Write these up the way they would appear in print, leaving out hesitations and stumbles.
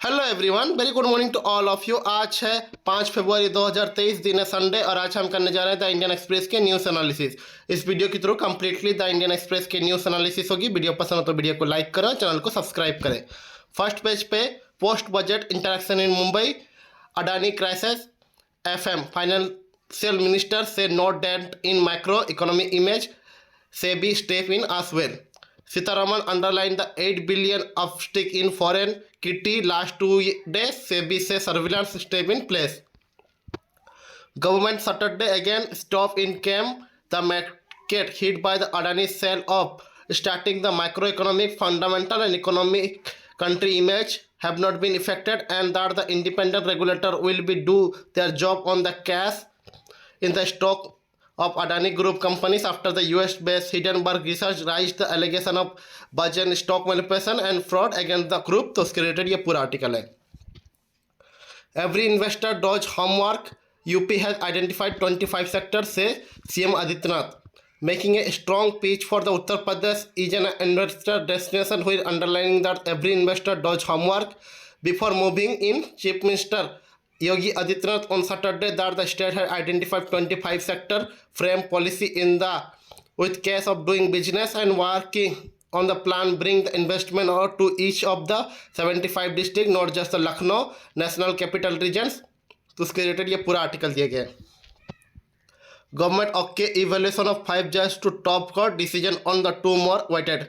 Hello everyone, very good morning to all of you. आज है 5 फरवरी 2023, दिन है संडे, और आज हम करने जा रहे हैं द इंडियन एक्सप्रेस के न्यूज़ एनालिसिस। इस वीडियो के through completely the Indian express के न्यूज़ एनालिसिस होगी। वीडियो पसंद हो तो वीडियो को लाइक करें, चैनल को सब्सक्राइब करें। फर्स्ट पेज पे post budget interaction in Mumbai, Adani crisis, FM financial minister says no dent in micro economy image, SEBI step in as well. Sitaraman underlined the 8 billion upstick in foreign kitty last 2 days. SEBI says surveillance step in place. Government Saturday again stop in came the market hit by the Adani sell off, starting the macroeconomic fundamental and economic country image have not been affected, and that the independent regulator will be do their job on the cash in the stock of Adani Group companies after the US-based Hindenburg Research raised the allegation of budget stock manipulation and fraud against the group। तो उसके related ये पूरा article है। Every investor does homework. UP has identified 25 sectors, say CM Adityanath, making a strong pitch for the Uttar Pradesh is an investor destination, while underlining that every investor does homework before moving in. Chief Minister Yogi Adityanath on Saturday that the state had identified 25 sector frame policy in the with case of doing business and working on the plan bring the investment or to each of the 75 district, not just the Lucknow national capital regions। तो उसके related ये पूरा article दिया गया है। Government okay evaluation of 5 judges to top court decision on the 2 more waited.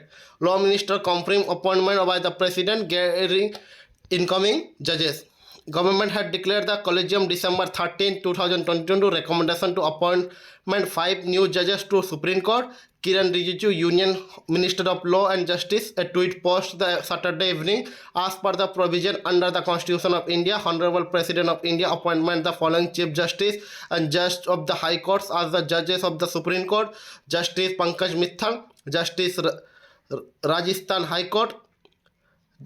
Law Minister confirmed appointment by the President getting incoming judges. Government had declared the collegium December 13, 2022 recommendation to appointment 5 new judges to Supreme Court. Kiran Rijiju, Union Minister of Law and Justice, a tweet post the Saturday evening, as per the provision under the Constitution of India, Honorable President of India appointment the following Chief Justice and Judge of the High Courts as the judges of the Supreme Court: Justice Pankaj Mithal, Justice Rajasthan High Court,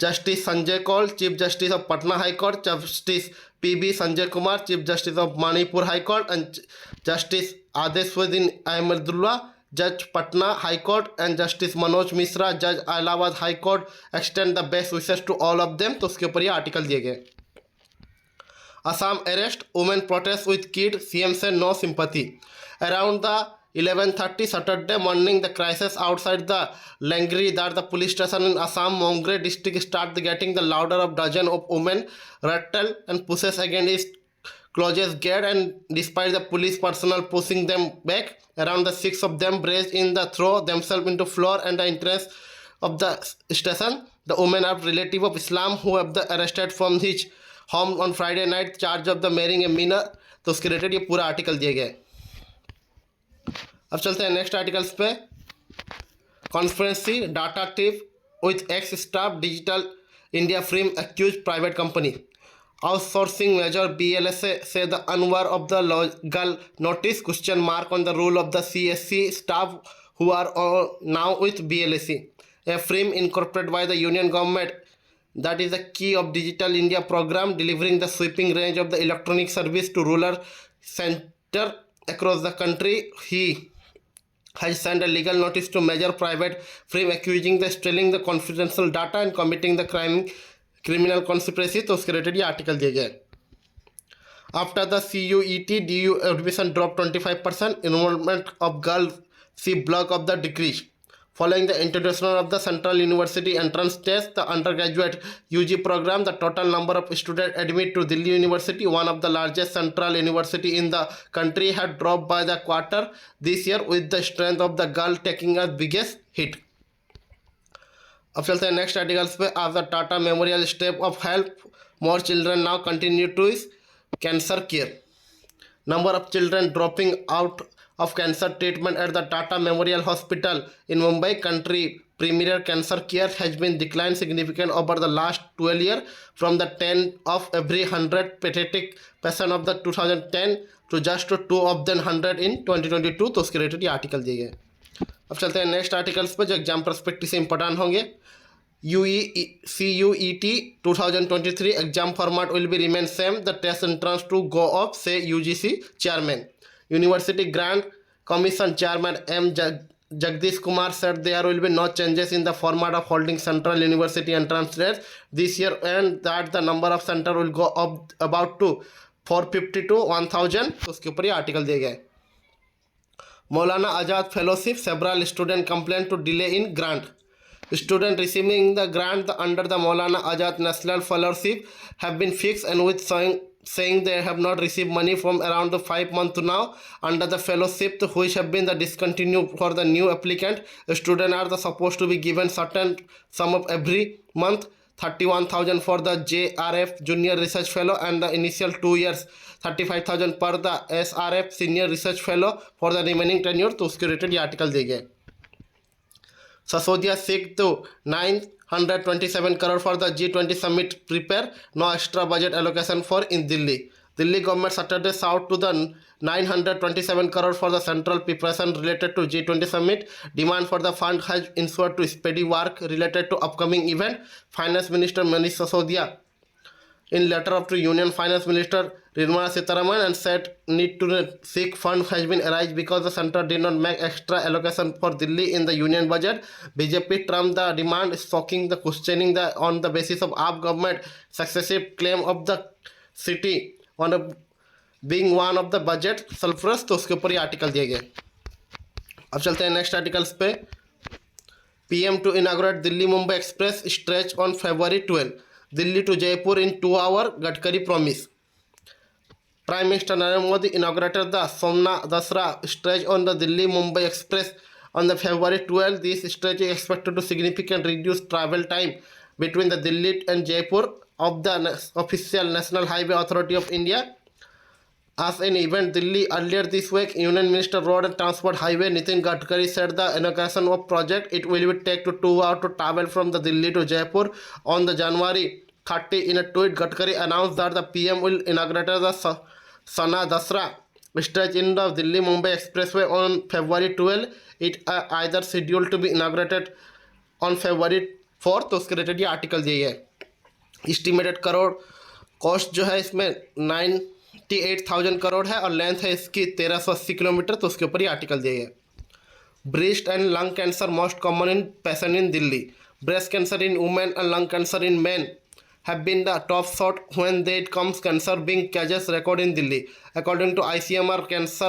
Justice Sanjay Kaul, Chief Justice of Patna High Court, Justice PB Sanjay Kumar, Chief Justice of Manipur High Court, and Justice Adeswaddin Ahmedullah, Judge Patna High Court, and Justice Manoj Mishra, Judge Allahabad High Court, extend the best wishes to all of them। तो उसके ऊपर ये article दिए गए। Assam arrest women protest with kid, CM said no sympathy। Around the 11:30 Saturday morning, the crisis outside the Langri, that the police station in Assam Mongre district, started getting the louder of dozen of women rattle and pushes against its closest gate, and despite the police personnel pushing them back, around the 6 of them braced in the throw themselves into floor and the entrance of the station. The women are relative of Islam who have the arrested from his home on Friday night, charge of the marrying a minor। तो उसके related ये पूरा article दिया गया है। अब चलते हैं नेक्स्ट आर्टिकल्स पे। Conference data tip with ex staff digital India frame accuse private company outsourcing major BLSA says the onus of the legal notice question mark on the role of the CSC staff who are now with BLSA, a frame incorporated by the union government that is the key of Digital India program, delivering the sweeping range of the electronic service to rural center across the country. He has sent a legal notice to major private firm accusing the stealing the confidential data and committing the criminal conspiracy। तो उसके related ये article दिया गया है। After the CUET DU admission dropped 25%, enrollment of girls C block of the decrease. Following the introduction of the Central University entrance test, the undergraduate UG program, the total number of students admitted to Delhi University, one of the largest central university in the country, had dropped by the quarter this year, with the strength of the girl taking a biggest hit। अब चलते हैं next articles पे। आज the Tata memorial step of help more children now continue two is cancer care. Number of children dropping out of cancer treatment at the Tata Memorial Hospital in Mumbai, country premier cancer care, has been declined significant over the last 12 years, from the 10 of every 100 pathetic patient of the 2010 to just 2 of the 100 in 2022। तो उसके related ये article दिए गए। अब चलते हैं next articles पर जो एग्जाम परस्पेक्टिव से इंपॉर्टेंट होंगे। CUET 2023 exam format will be remain same. The test entrance to go up, say UGC chairman. University Grant Commission Chairman M. Jagdish Kumar said there will be no changes in the format of holding central university entrance tests this year, and that the number of center will go up about to 450 to 1000. तो उसके ऊपर ये article दिए गए. Maulana Azad Fellowship, several student complained to delay in grant. Students receiving the grant under the Maulana Azad National Fellowship have been fixed and with saying they have not received money from around the 5 months now under the fellowship, which have been the discontinued for the new applicant. The students are supposed to be given certain sum of every month, 31,000 for the JRF Junior Research Fellow and the initial 2 years 35,000 per the SRF Senior Research Fellow for the remaining tenure. तो उसके related ये article दिए गए. Sasodia seek to 927 crore for the G20 summit prepare. No extra budget allocation for in Delhi. Delhi government Saturday sought to the 927 crore for the central preparation related to G20 summit. Demand for the fund has ensured to speedy work related to upcoming event. Finance Minister Manish Sasodia in letter up to Union Finance Minister Nirmala Sitharaman and said need to seek fund has been arised because the center did not make extra allocation for Delhi in the union budget. BJP trumped the demand, shocking the questioning the on the basis of AAP government successive claim of the city on a, being one of the budget surplus. तो उसके ऊपर ये article दिए गए. अब चलते हैं next articles पे. PM to inaugurate Delhi Mumbai Express stretch on February 12. Delhi to Jaipur in 2 hours, Gadkari promise. Prime Minister Narendra Modi inaugurated the Somna Dasra stretch on the Delhi Mumbai Express on the February 12. This stretch is expected to significantly reduce travel time between the Delhi and Jaipur of the official National Highway Authority of India. As an event Delhi earlier this week, Union Minister Road and Transport Highway Nitin Gadkari said the inauguration of project it will take to 2 hours to travel from the Delhi to Jaipur. On the January 30, in a tweet, Gadkari announced that the PM will inaugurate the Sana Dasra stretch in the Delhi Mumbai Expressway on February 12. It either scheduled to be inaugurated on February 4. तो उसके related ये article दिए है. Estimated crore cost जो है इसमें 98,000 करोड़ है और लेंथ है इसकी 1380 किलोमीटर. तो उसके ऊपर ये आर्टिकल दिए है. Breast and lung cancer most common in patient in Delhi. Breast cancer in women and lung cancer in men have been the top shot when they comes cancer being cases record in Delhi. According to ICMR Cancer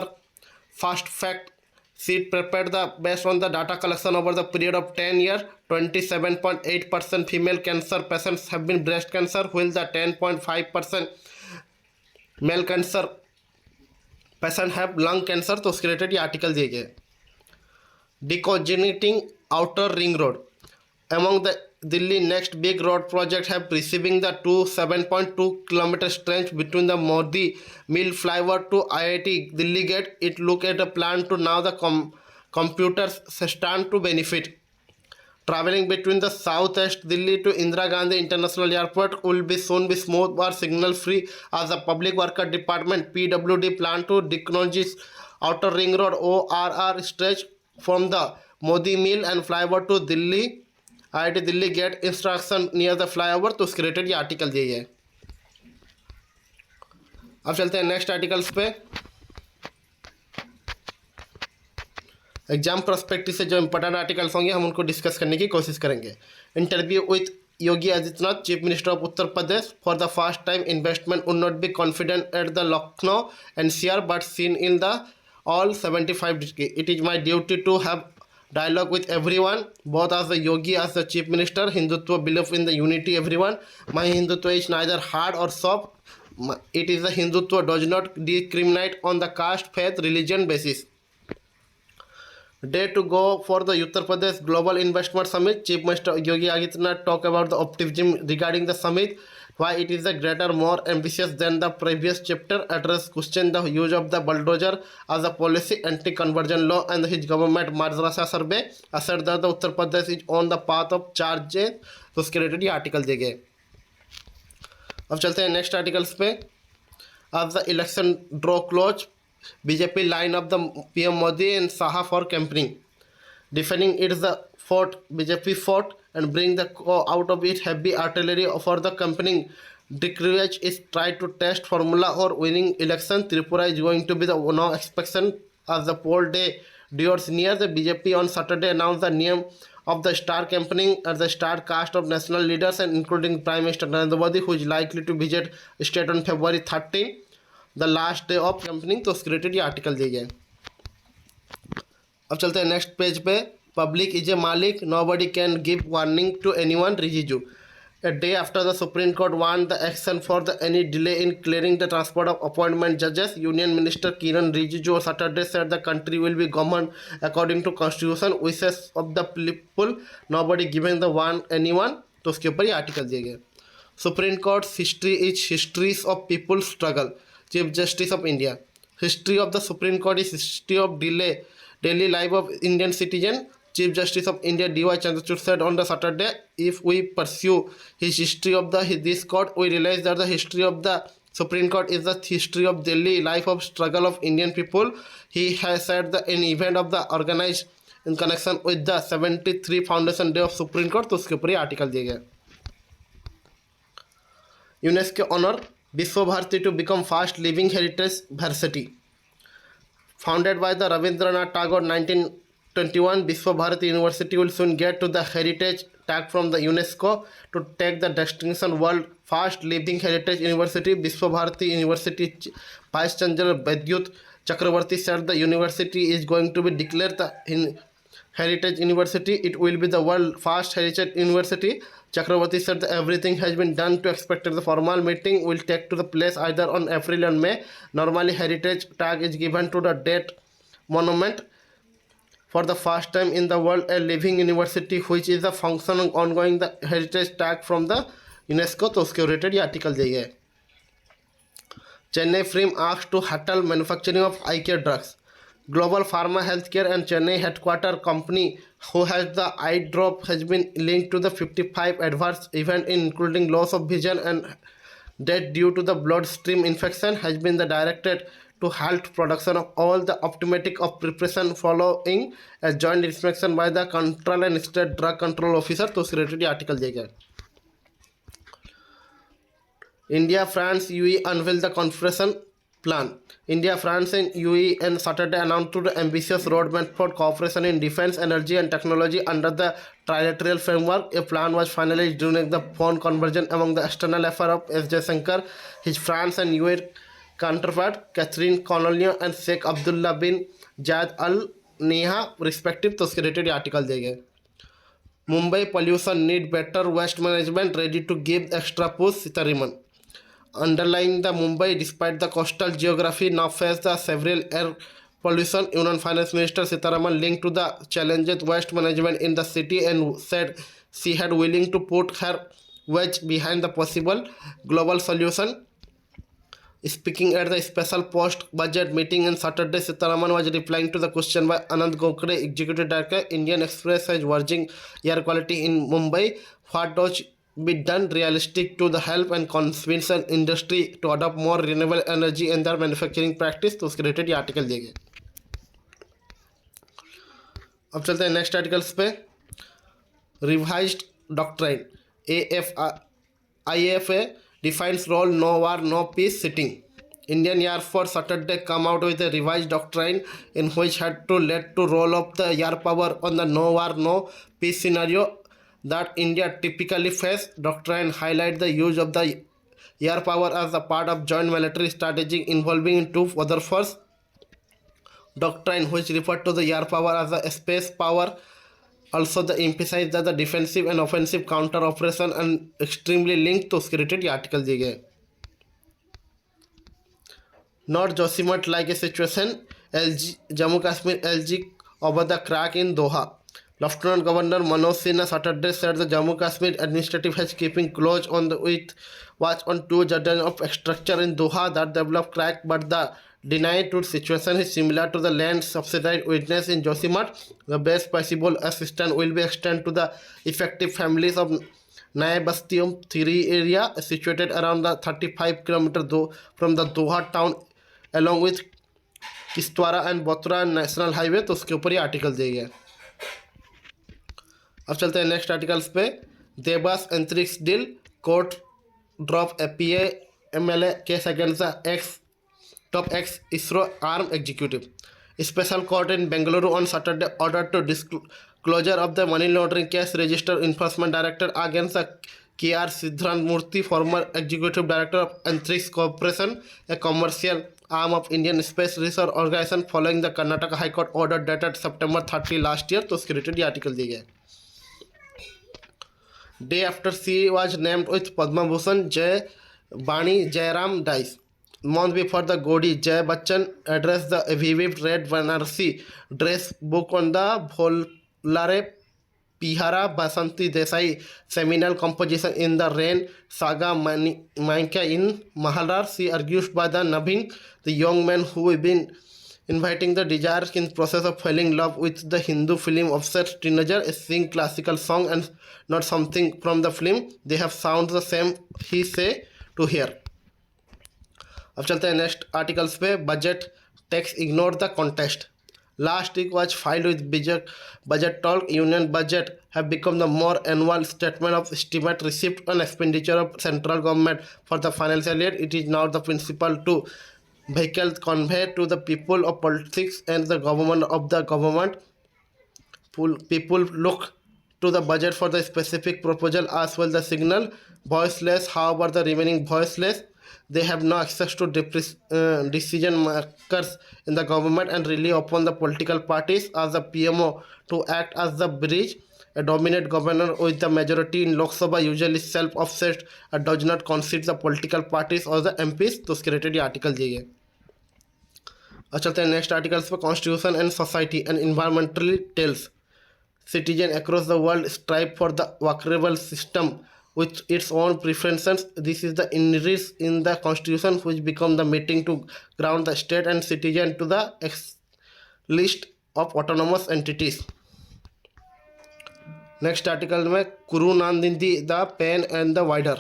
Fast Fact sheet prepared based on the data collection over the period of 10 years, 27.8% female cancer patients have been breast cancer, while the 10.5% male cancer patient have lung cancer. तो उसके related ये article दिए गए. Decongesting outer ring road. Among the Delhi next big road project have receiving the 7.2 km stretch between the Modi Mill flyover to IIT Delhi Gate. It look at a plan to now the computers stand to benefit. Traveling between the southeast Delhi to Indira Gandhi International Airport will be soon be smooth or signal free as the Public Worker Department PWD plan to decongest outer ring road ORR stretch from the Modi Mill and flyover to Delhi IIT Delhi gate instruction near the flyover. तो उसके related ये article दिए है. अब चलते हैं next articles पे. Exam prospective से जो इंपॉर्टेंट आर्टिकल्स होंगे हम उनको डिस्कस करने की कोशिश करेंगे. Interview with Yogi Adityanath chief minister of Uttar Pradesh. For the first time investment would not be confident at the Lucknow NCR but seen in the all 75 districts. It is my duty to have dialogue with everyone, both as the yogi as the chief minister. Hindutva believe in the unity everyone. My Hindutva is neither hard or soft. It is the Hindutva does not discriminate on the caste, faith, religion basis. Day to go for the Uttar Pradesh Global Investment Summit. Chief Minister Yogi Adityanath talk about the optimism regarding the summit, why it is the greater, more ambitious than the previous chapter. Address question the use of the bulldozer as a policy, anti-conversion law and his government madrasa survey. Asserted that the Uttar Pradesh is on the path of charges. तो उसके related ये article दिए गए. अब चलते हैं next articles पे. As the election draw close, BJP line up the PM Modi and Saha for campaigning. Defending it the fort, BJP fought and bring the out of it heavy artillery for the campaigning. Dikriyaj is tried to test formula or winning election. Tripura is going to be the no exception as the poll day Dears near the BJP on Saturday announced the name of the star campaigning at the star cast of national leaders and including Prime Minister Narendra Modi, who is likely to visit state on February 13, the last day of campaigning. तो उसके related ये article दिए गए। अब चलते हैं next page पे। Public is a malik, nobody can give warning to anyone, Rijiju. A day after the Supreme Court warned the action for any delay in clearing the transport of appointment judges, Union Minister Kiran Rijiju Saturday said the country will be governed according to Constitution, wishes of the people, nobody giving the one anyone। तो उसके ऊपर ये article दिए गए। Supreme court history is histories of people struggle, chief justice of India. History of the supreme court is history of daily life of Indian citizen, Chief Justice of India D.Y. Chandrachud said on the Saturday. If we pursue his history of this court, we realize that the history of the Supreme Court is the history of daily life of struggle of Indian people. He has said that an event of the organized in connection with the 73 foundation day of Supreme Court। तो उसके ऊपर ये article दिए गए। UNESCO honour Visva Bharati to become first living heritage varsity. Founded by the Rabindranath Tagore 1921, Vishwa Bharati University will soon get to the heritage tag from the UNESCO to take the distinction World Fast Living Heritage University. Vishwa Bharati University Vice Chancellor Vidyut Chakravarti said the university is going to be declared the Heritage University. It will be the World Fast Heritage University. Chakravarti said that everything has been done to expect the formal meeting will take to the place either on April or May. Normally, heritage tag is given to the date monument. For the first time in the world, a living university which is a function ongoing the heritage tag from the UNESCO। तो उसके related ये article दिए गए। Chennai film asked to हटल manufacturing of I care drugs. Global Pharma Healthcare and Chennai headquarter company who has the eye drop has been linked to the 55 adverse events including loss of vision and death due to the bloodstream infection, has been the directed to halt production of all the optometric of preparation following a joint inspection by the Control and State Drug Control Officer। तो उसके related article दिया गया। India, France, UAE unveil the cooperation plan। India, France and UAE on Saturday announced the ambitious roadmap for cooperation in defense, energy and technology under the trilateral framework. A plan was finalized during the phone conversion among the external affairs of S. Jaishankar, his France and UAE counterpart Catherine Colonna and Sheikh Abdullah bin Zayed Al Nahyan respective। तो उसके related article दिए गए। Mumbai pollution need better waste management, ready to give extra push, Sitaraman। Underlying the Mumbai, despite the coastal geography, now face the several air pollution. Union Finance Minister Sitaraman linked to the challenges waste management in the city and said she had willing to put her wedge behind the possible global solution. Speaking at the special post-budget meeting on Saturday, Sitaraman was replying to the question by Anand Gokhale, Executive Director, Indian Express has worsening air quality in Mumbai. What does be done realistic to the help and convince an industry to adopt more renewable energy in their manufacturing practice। तो उसके related ये article दिए गए। अब चलते हैं next articles पे। Revised doctrine IAFA defines role no war no peace sitting। Indian Air Force Saturday come out with a revised doctrine in which had to let to roll up the air power on the no war no peace scenario that India typically face. Doctrine highlight the use of the air power as a part of joint military strategy involving two other forces. Doctrine, which referred to the air power as a space power, also the emphasize that the defensive and offensive counter operation and extremely linked। तो उसके related ये article दिए गए। Not Josimat like a situation, LG Jammu Kashmir LG over the crack in Doha। Lieutenant Governor Manoj Sinha Saturday said the Jammu Kashmir administrative has keeping close on the watch on two judges of structure in Doha that developed crack, but the denied to situation is similar to the land subsidized witness in Josimat. The best possible assistance will be extended to the affected families of Naya Bastium 3 area situated around the 35 km from the Doha town along with Kistwara and Botra national highway। तो उसके ऊपर ये article दिए गए। अब चलते हैं next articles पे। देवास अंतरिक्ष deal, court drop APA MLA case against the top x ISRO arm executive. A special court in Bengaluru on Saturday ordered to disclosure of the money laundering case registered enforcement director against the K.R. Siddharamurthy, former executive director of Antrix Corporation, a commercial arm of Indian Space Research Organization, following the Karnataka High Court order dated September 30 last year. तो उसके related article दिए गए. Day after she was named with Padma Bhushan, Jai Bani Jairam dies. Month before the Godi, Jai Bachchan addressed the vivid red Banarsi dress book on the Bholare Pihara Basanti Desai seminal composition in the Rain Saga Manka in Mahalar. She argues by the Nabhin, the young man who have been inviting the desires in process of falling in love with the Hindu film obsessed teenager, sing classical song and not something from the film. They have sound the same, he say to hear. अब चलते हैं next articles पे. Budget tax ignore the contest. Last week was filed with budget talk. Union budget have become the more annual statement of estimate receipt and expenditure of central government for the financial year. It is now the principal to vehicle convey to the people of politics and the government of the government. People look to the budget for the specific proposal as well the signal voiceless. However, the remaining voiceless, they have no access to decision makers in the government and rely upon the political parties as the PMO to act as the bridge. A dominant governor with the majority in Lok Sabha usually self-offset and does not consider the political parties or the MPs. तो उसके related article दिए गए. अब चलते हैं next articles पर. Constitution and society and environmentally tells citizens across the world strive for the workable system with its own preferences. This is the inherent in the constitution, which become the meeting to ground the state and citizen to the list of autonomous entities. Next article में Kurunandindi the pen and the wider.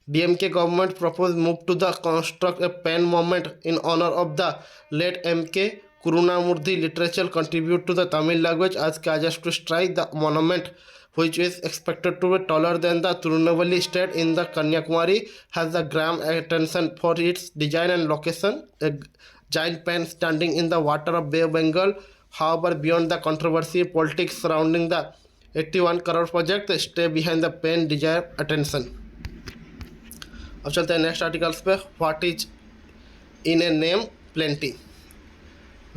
DMK government proposed move to the construct a pen monument in honor of the late MK Kurunamurthy. Literature contribute to the Tamil language as Kajas to strike the monument, which is expected to be taller than the Tirunelveli state in the Kanyakumari, has the grand attention for its design and location. A giant pen standing in the water of Bay of Bengal. However, beyond the controversy politics surrounding the 81 crore project, stay behind the pen desire attention. अब चलते हैं next articles पे. What is in a name plenty.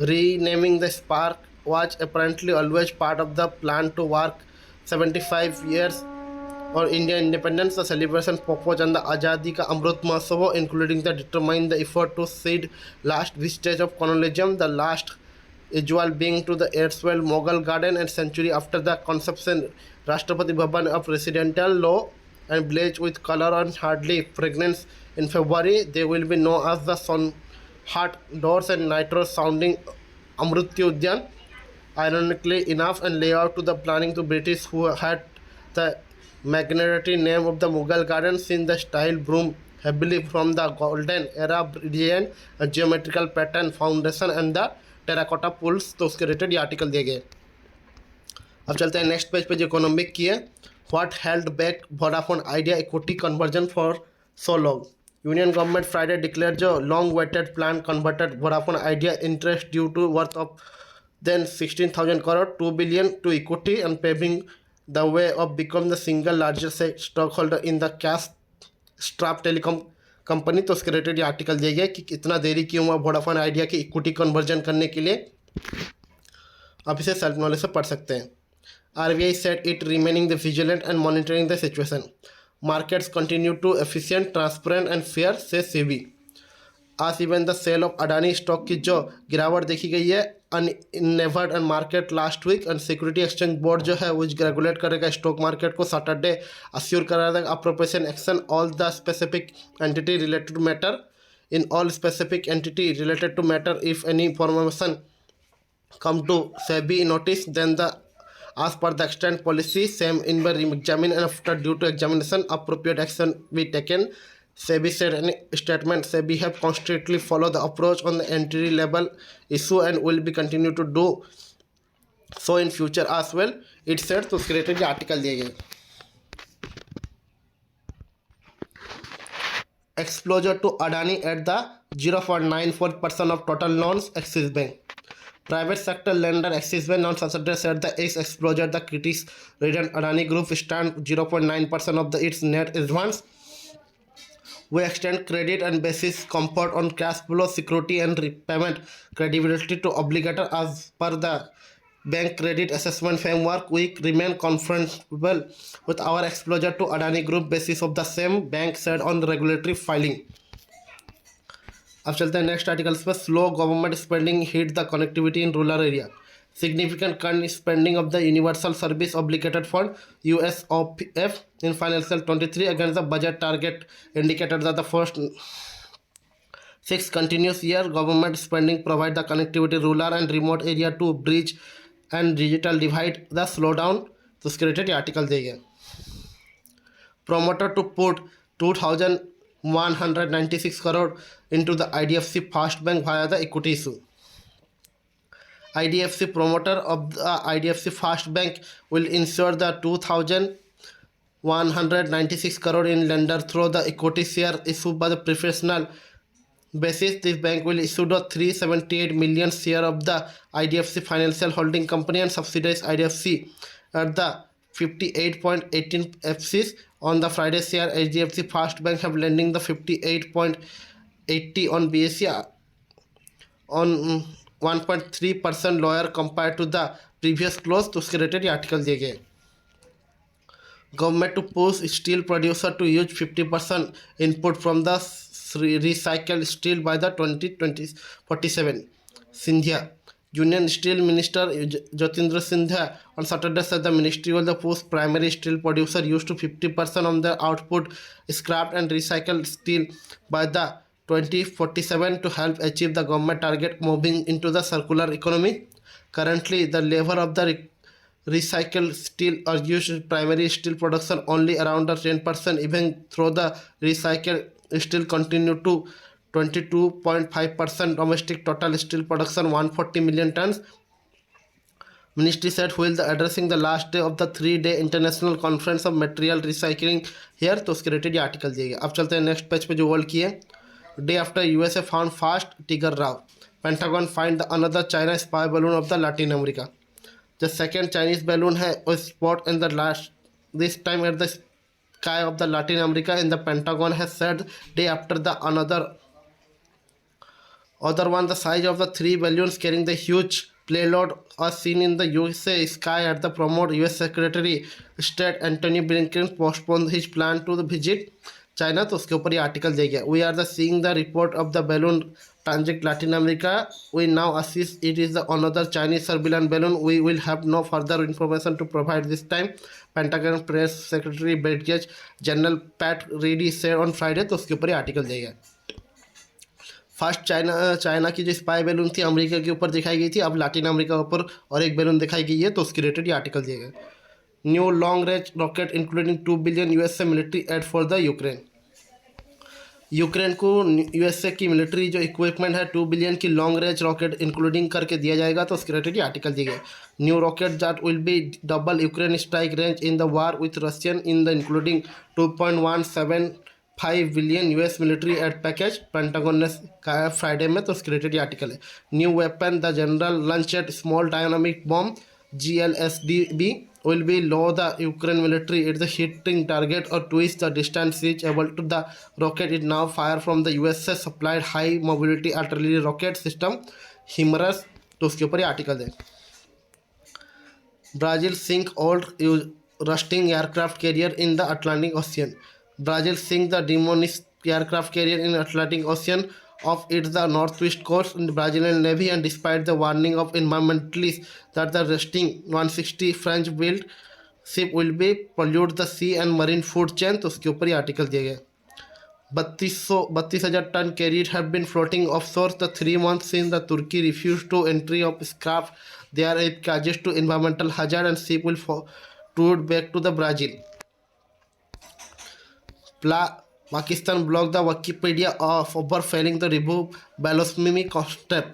Renaming the spark was apparently always part of the plan to mark 75 years or Indian independence. The celebration proposed on the Azadi Ka Amrit Mahotsav, including the determine the effort to seed last vestige of colonialism, the last usual being to the erstwhile Mughal garden and century after the conception Rashtrapati Bhavan of presidential law and blazed with color and hardly fragrance in February. They will be known as the sun hot doors and nitro sounding Amrutya Udyan. Ironically enough, and layout to the planning to British who had the magnetary name of the Mughal gardens in the style broom heavily from the golden era design and geometrical pattern foundation and the terracotta pools. तो उसके related ये article दिए गए. अब चलते हैं next page पे जो इकोनॉमिक की है. What held back Vodafone idea equity conversion for so long. Union government Friday declared the long-awaited plan converted Vodafone Idea interest due to worth of then 16,000 crore 2 billion to equity and paving the way of become the single largest stockholder in the cash strapped telecom company. तो उसके related article दिए गए कि कितना देरी क्यों हुआ Vodafone idea की इक्विटी कन्वर्जन करने के लिए. आप इसे सेल्फ नॉलेज से पढ़ सकते हैं. RBI said it remaining the vigilant and monitoring the situation. Markets continue to efficient, transparent and fair, says SEBI. आज even the sale of Adani stock की जो गिरावट देखी गई है unnerved and market last week and securities exchange board जो है वो रेगुलेट करेगा स्टॉक मार्केट को सैटरडे अश्योर करा देगा appropriation action all the specific entity related to matter in all specific entity related to matter if any information come to SEBI notice, then the as per the extent policy, same in by examine and after due to examination, appropriate action be taken. SEBI said in a statement, SEBI have constantly followed the approach on the entry level issue and will be continue to do so in future as well. It said तो उसके related article दिए गए. Exposure to Adani at the 0.94% of total loans, Axis Bank. Private sector lender Axis Bank on Saturday said the ex-exposure the critics ridden Adani Group stand 0.9% of its net advance. We extend credit and basis comfort on cash flow, security and repayment credibility to obligator as per the bank credit assessment framework. We remain comfortable with our exposure to Adani Group basis of the same, bank said on regulatory filing. अब चलते हैं next articles पर. Slow government spending hit the connectivity in rural area. Significant cut spending of the Universal Service Obligated Fund USOF in financial 23 against the budget target indicated that the first 6 continuous year government spending provide the connectivity rural and remote area to bridge and digital divide the slowdown. तो उसके related article देंगे. Promoter to put 2,196 crore into the IDFC Fast Bank via the equity issue. IDFC promoter of the IDFC Fast Bank will ensure the 2,196 crore in lender through the equity share issue by the professional basis. This bank will issue the 378 million share of the IDFC Financial Holding Company and subsidiaries IDFC at the 58.18 FCs. On the Friday share, HDFC Fast Bank have lending the 58.80 on BSE on 1.3% lower compared to the previous close. तो उसके related article दिए गए. Government to push steel producer to use 50% input from the recycled steel by the 2047. Sindhya. Union Steel Minister Jyotindra Sindhya on Saturday said the ministry will push primary steel producer used to 50% of their output scrapped and recycled steel by the 2047 to help achieve the government target moving into the circular economy. Currently, the level of the recycled steel are used in primary steel production only around the 10%, even though the recycled steel continue to 22.5% domestic total steel production 140 million tons. Ministry said while addressing the last day of the 3-day international conference of material recycling here. तो उसके related article दिए गए. अब चलते हैं next page पे जो world की है. Day after USA found fast Tiger Rao, Pentagon find another China spy balloon of the Latin America. The second Chinese balloon was spotted in the last this time at the sky of the Latin America, and the Pentagon has said day after the other one the size of the 3 balloons carrying the huge payload are seen in the USA sky at the promote. US Secretary State Antony Blinken postponed his plan to visit China. तो उसके ऊपर ये article दिया गया. We are the seeing the report of the balloon transit Latin America. We now assist it is the another Chinese surveillance balloon. We will have no further information to provide this time. Pentagon Press Secretary Brigadier General Pat Reedy said on Friday. तो उसके ऊपर ये article दिया गया. First China की जो spy balloon थी America के ऊपर दिखाई गई थी, अब लैटिन अमेरिका के ऊपर और एक बैलून दिखाई गई है. तो उसके रिलेटेड ये आर्टिकल दिया गया. New long range rocket including 2 billion USA military add for the Ukraine. Ukraine को यूएसए की मिलिट्री जो इक्विपमेंट है 2 बिलियन की लॉन्ग रेंज रॉकेट इंक्लूडिंग करके दिया जाएगा. तो उसके रिलेटेड ये आर्टिकल दिया गया. New rocket that will be double Ukraine strike range in the war with Russian in the including 2.175 billion US military add package. Pentagon ने कहा फ्राइडे में. तो उसके रिलेटेड आर्टिकल है. New weapon the general launch eight small dynamic bomb GLSDB will be low the Ukraine military at the hitting target or twist the distance reach able to the rocket is now fire from the USA supplied high mobility artillery rocket system HIMARS. तो उसके ऊपर ये article है. Brazil sink old rusting aircraft carrier in the Atlantic Ocean. Brazil sink the demolished aircraft carrier in Atlantic Ocean of its the northwest coast in the Brazilian Navy, and despite the warning of environmentalists that the resting 160 French-built ship will be pollute the sea and marine food chain. तो उसके ऊपर ये article दिया गया. 32,000 ton carried have been floating offshore the 3 months since the Turkey refused to entry of scrap there it causes to environmental hazard and ship will tour back to the Brazil. Pakistan blocked the Wikipedia over failing to remove blasphemy concept.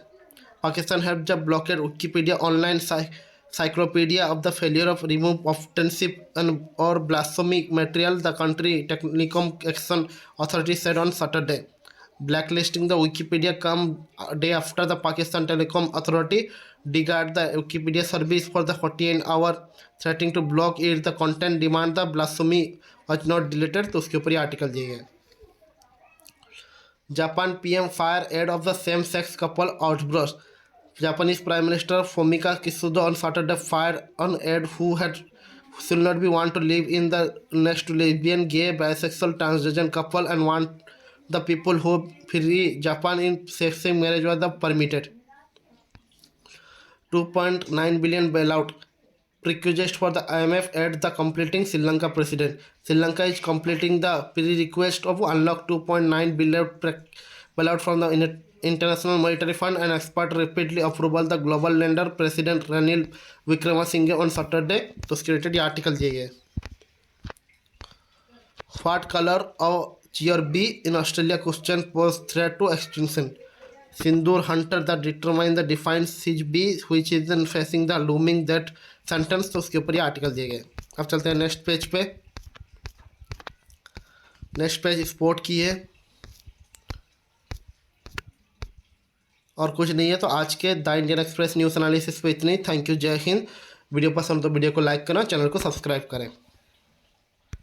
Pakistan had just blocked Wikipedia online cyclopedia of the failure of remove offensive and or blasphemy material. The country Telecom Action Authority said on Saturday. Blacklisting the Wikipedia come day after the Pakistan Telecom Authority discard the Wikipedia service for the 48 hour, threatening to block it the content, demand the blasphemy was not deleted। तो उसके ऊपर ये article दिए गए। Japan PM fire aide of the same sex couple outburst. Japanese Prime Minister Fumika Kisudo on Saturday fired an ad who should not be want to live in the next to lesbian, gay, bisexual, transgender couple and want the people who free Japan in same-sex marriage was the permitted। 2.9 billion bailout request for the IMF at the completing Sri Lanka president। Sri Lanka is completing the pre-request of unlock 2.9 billion bailout from the International Monetary Fund and expert rapidly approval the global lender president Ranil Wickremesinghe on Saturday। तो उसके related ये article दिए गए। What color of your bee in Australia question pose threat to extinction। Sindoor hunter that determine the defines his bee which is then facing the looming that sentence। तो उसके ऊपर ये article दिए गए। अब चलते हैं नेक्स्ट पेज पे। नेक्स्ट पेज स्पोर्ट की है और कुछ नहीं है। तो आज के the Indian express news analysis पे इतनी। थैंक यू, जय हिंद। वीडियो पसंद तो वीडियो को लाइक करना, चैनल को सब्सक्राइब करें।